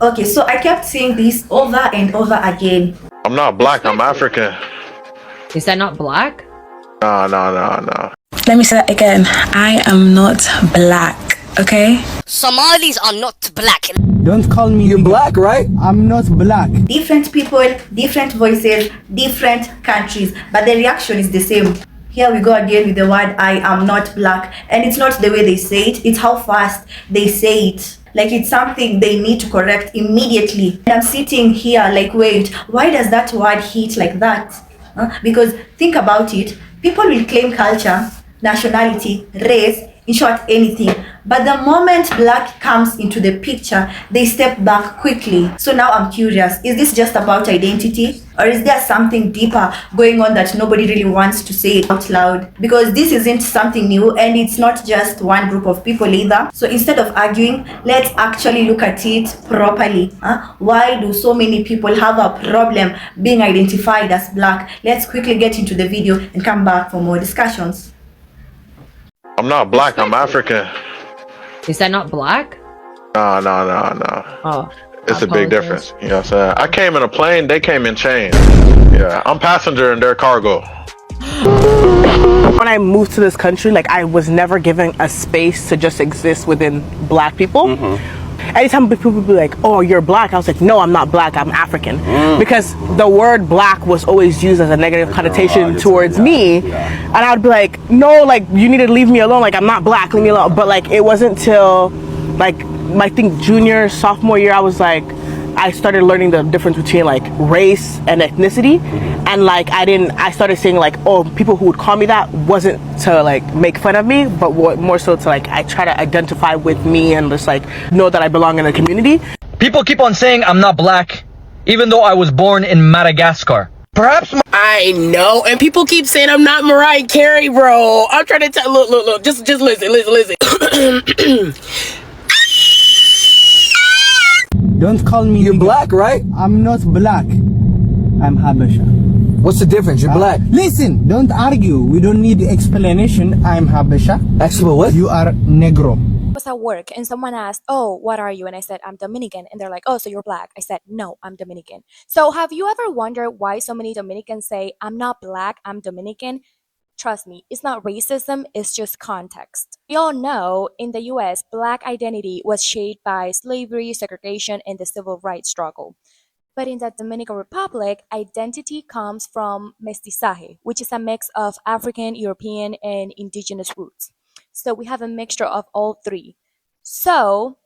Okay, so I kept saying this over and over again. I'm not black, I'm African. Is that not black? No. Let me say that again. I am not black, okay? Somalis are not black. Don't call me. You're black, right? I'm not black. Different people, different voices, different countries, but the reaction is the same. Here we go again with the word I am not black, and it's not the way they say it, it's how fast they say it. Like it's something they need to correct immediately. And I'm sitting here like, wait, why does that word hit like that? Because think about it, people will claim culture, nationality, race, in short, anything. But the moment black comes into the picture, they step back quickly. So now I'm curious, is this just about identity? Or is there something deeper going on that nobody really wants to say out loud? Because this isn't something new, and it's not just one group of people either. So instead of arguing, let's actually look at it properly. Why do so many people have a problem being identified as black? Let's quickly get into the video and come back for more discussions. I'm not black, I'm African. Is that not black? No. Oh. It's a big difference. You know what I'm saying? I came in a plane, they came in chains. Yeah, I'm passenger in their cargo. When I moved to this country, like I was never given a space to just exist within black people. Anytime people would be like, oh, you're black, I was like, no, I'm not black, I'm African. Because the word black was always used as a negative connotation towards me. And I would be like, no, like, you need to leave me alone, like, I'm not black, leave me alone. But like, it wasn't till like, I think junior, sophomore year, I was like, I started learning the difference between like race and ethnicity. And like, I started saying like, oh, people who would call me that wasn't to like make fun of me, but more so to like, I try to identify with me and just like know that I belong in the community. People keep on saying I'm not black, even though I was born in Madagascar. Perhaps I know, and people keep saying I'm not Mariah Carey, bro. I'm trying to tell. Look. Just listen. Don't call me. You're black, right? I'm not black. I'm Habesha. What's the difference? You're black. Listen, don't argue. We don't need explanation. I'm Habesha. Actually, what? You are Negro. I was at work and someone asked, oh, what are you? And I said, I'm Dominican. And they're like, oh, so you're black. I said, no, I'm Dominican. So have you ever wondered why so many Dominicans say, I'm not black, I'm Dominican? Trust me, it's not racism, it's just context. We all know in the US, black identity was shaped by slavery, segregation, and the civil rights struggle. But in the Dominican Republic, identity comes from mestizaje, which is a mix of African, European, and indigenous roots. So we have a mixture of all three. So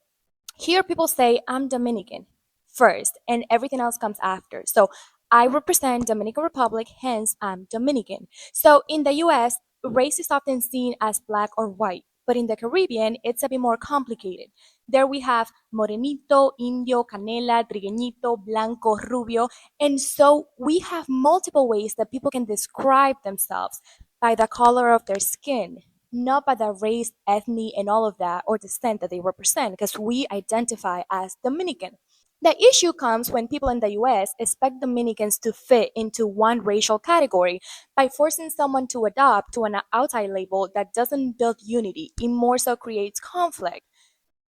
here people say, I'm Dominican first, and everything else comes after. So I represent Dominican Republic, hence I'm Dominican. So in the US, race is often seen as black or white, but in the Caribbean, it's a bit more complicated. There we have morenito, indio, canela, trigueñito, blanco, rubio, and so we have multiple ways that people can describe themselves by the color of their skin, not by the race, ethnic, and all of that, or descent that they represent, because we identify as Dominican. The issue comes when people in the US expect Dominicans to fit into one racial category by forcing someone to adopt to an outside label that doesn't build unity. It more so creates conflict.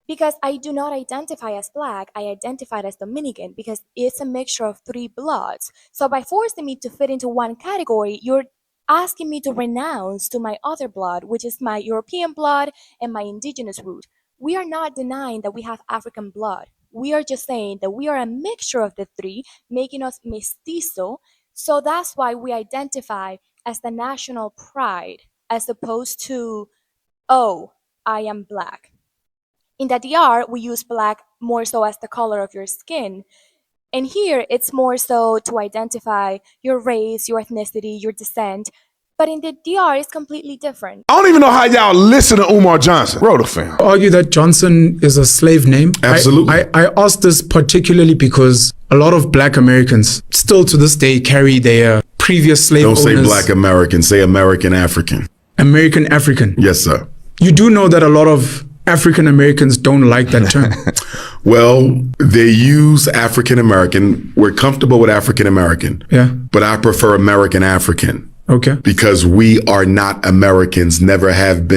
Because I do not identify as black, I identify as Dominican because it's a mixture of three bloods. So by forcing me to fit into one category, you're asking me to renounce to my other blood, which is my European blood and my indigenous root. We are not denying that we have African blood. We are just saying that we are a mixture of the three, making us mestizo. So that's why we identify as the national pride, as opposed to, oh, I am black. In the DR, we use black more so as the color of your skin. And here, it's more so to identify your race, your ethnicity, your descent. But in the DR, it's completely different. I don't even know how y'all listen to Umar Johnson. Wrote a film. Argue that Johnson is a slave name. Absolutely. I asked this particularly because a lot of black Americans still to this day carry their previous slave owners. Don't say black American, say American African. American African. Yes, sir. You do know that a lot of African Americans don't like that term. Well, they use African American. We're comfortable with African American. Yeah. But I prefer American African. Okay. Because we are not Americans, never have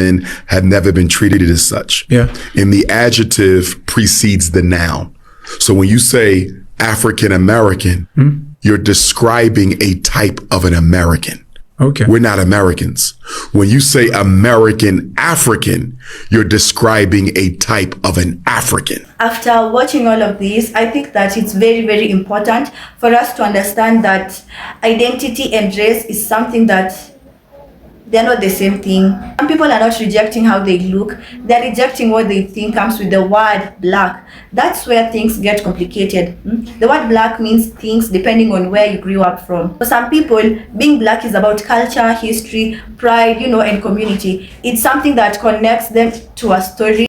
never been treated as such. Yeah. And the adjective precedes the noun. So when you say African American, you're describing a type of an American. Okay. We're not Americans. When you say American African, you're describing a type of an African. After watching all of this, I think that it's very, very important for us to understand that identity and race is something that they're not the same thing. Some people are not rejecting how they look, they're rejecting what they think comes with the word black. That's where things get complicated. The word black means things depending on where you grew up from. For some people, being black is about culture, history, pride, and community. It's something that connects them to a story,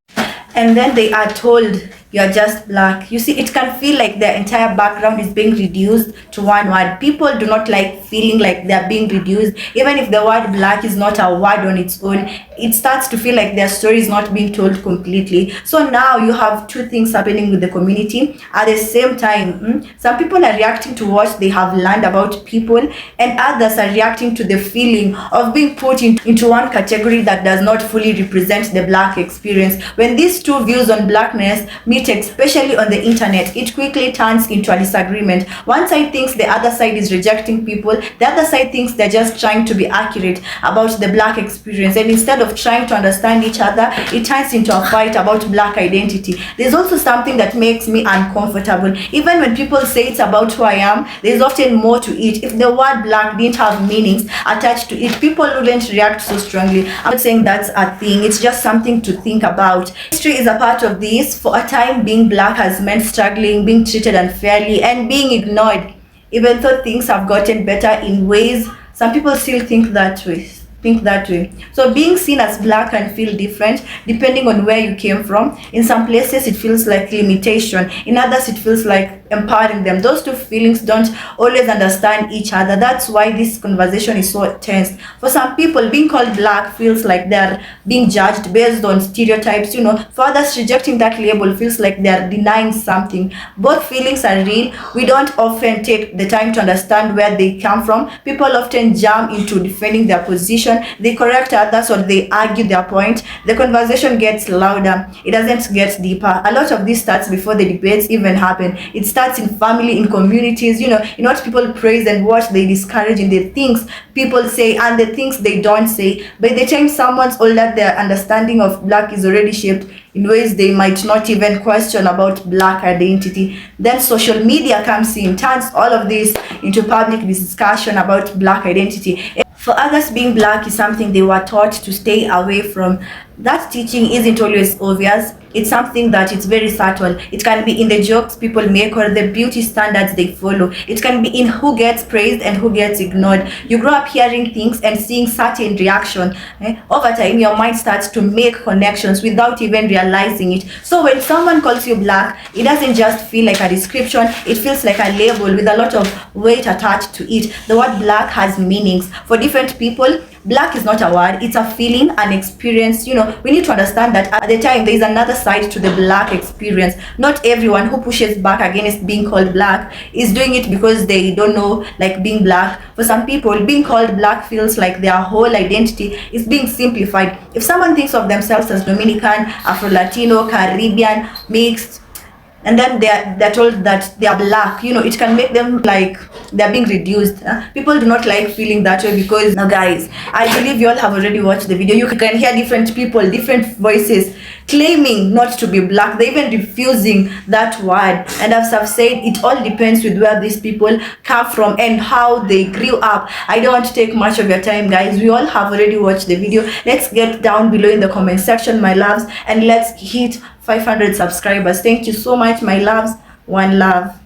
and then they are told you're just black. You see, it can feel like their entire background is being reduced to one word. People do not like feeling like they're being reduced. Even if the word black is not a word on its own, it starts to feel like their story is not being told completely. So now you have two things happening with the community at the same time. Some people are reacting to what they have learned about people, and others are reacting to the feeling of being put into one category that does not fully represent the black experience. When these two views on blackness meet, especially on the internet, it quickly turns into a disagreement. One side thinks the other side is rejecting people, the other side thinks they're just trying to be accurate about the black experience, and instead of trying to understand each other, it turns into a fight about black identity. There's also something that makes me uncomfortable. Even when people say it's about who I am, there's often more to it. If the word black didn't have meanings attached to it, people wouldn't react so strongly. I'm not saying that's a thing, it's just something to think about. History is a part of this. For a time, being black has meant struggling, being treated unfairly, and being ignored. Even though things have gotten better in ways, some people still think that way. So being seen as black can feel different depending on where you came from. In some places it feels like limitation, in others it feels like empowering them. Those two feelings don't always understand each other. That's why this conversation is so tense. For some people, being called black feels like they're being judged based on stereotypes. For others, rejecting that label feels like they're denying something. Both feelings are real. We don't often take the time to understand where they come from. People often jump into defending their position, they correct others, or they argue their point. The conversation gets louder, it doesn't get deeper. A lot of this starts before the debates even happen. It starts in family, in communities, in what people praise and what they discourage, in the things people say and the things they don't say. By the time someone's older, their understanding of black is already shaped in ways they might not even question about black identity. Then social media comes in, turns all of this into public discussion about black identity. For others, being black is something they were taught to stay away from. That teaching isn't always obvious. It's something that it's very subtle. It can be in the jokes people make or the beauty standards they follow. It can be in who gets praised and who gets ignored. You grow up hearing things and seeing certain reaction. Over time, your mind starts to make connections without even realizing it. So when someone calls you black, it doesn't just feel like a description. It feels like a label with a lot of weight attached to it. The word black has meanings. For different people, black is not a word, it's a feeling, an experience. We need to understand that at the time there is another side to the black experience. Not everyone who pushes back against being called black is doing it because they don't know being black. For some people, being called black feels like their whole identity is being simplified. If someone thinks of themselves as Dominican, Afro-Latino, Caribbean, mixed, and then they're told that they are black, it can make them like they're being reduced. People do not like feeling that way because, now guys, I believe you all have already watched the video. You can hear different people, different voices claiming not to be black. They're even refusing that word. And as I've said, it all depends with where these people come from and how they grew up. I don't want to take much of your time, guys. We all have already watched the video. Let's get down below in the comment section, my loves, and let's hit 500 subscribers. Thank you so much, my loves. One love.